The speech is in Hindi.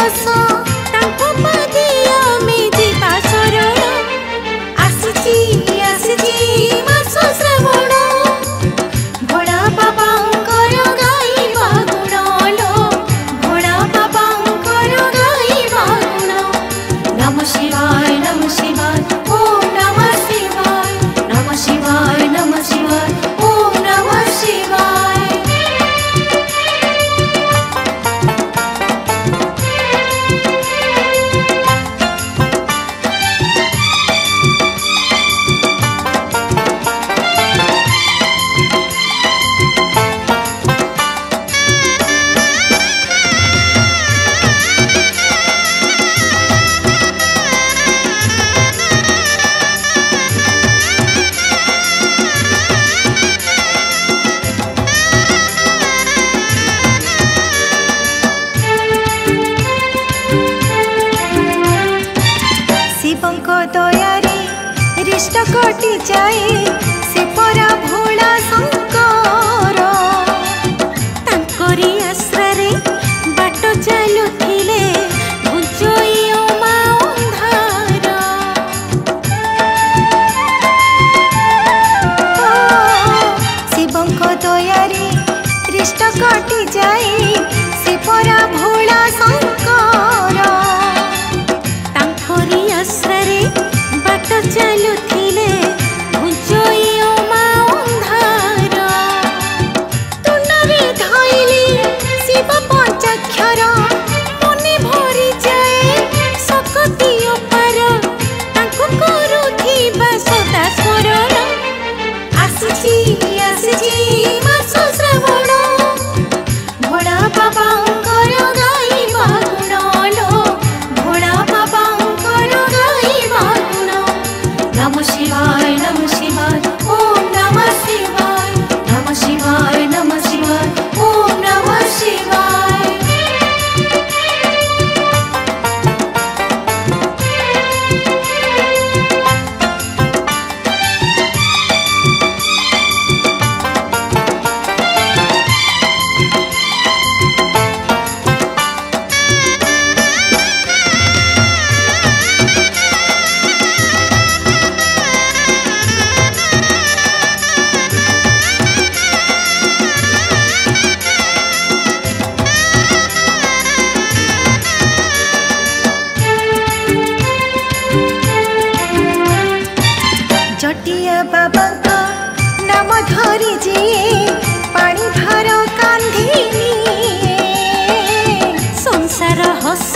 दश तांको पादिया में जीवा शरण आसिची आसिची मास श्रावण भोला बाबांकर गाइबा गुण लो भोला बाबांकर गाइबा गुण नमः शिवाय नमः शिवाय ओम नमः शिवाय नमः शिवाय नमः शिवाय ओम नमः शिवाय। शिवंक दयारे रिष्ट कटि जाए से परा भोला शंकर तांकरी आश्रय बाट चलुथिले भुजई उमा अंधार शिवंक दयारे रिष्ट कटि जाए से परा भोला शंकर आश्रय बाट चलुथिले भुजई उमा अंधार तुंडरे धइली शिव पंचाक्षर मने भरी जाए शक्ति अपार तांको करुथिबा सदा स्मरण आसिची आसिची मास श्रावण भोला बाबांकर गाइबा गुण लो भोला बाबांकर नमः शिवाय नमः शिवाय ओम नमः शिवाय नमः शिवाय नमः शिवाय ओम नमः शिवाय। जटिया बाबा का नाम धरी जे पानी भार कांधी संसार हस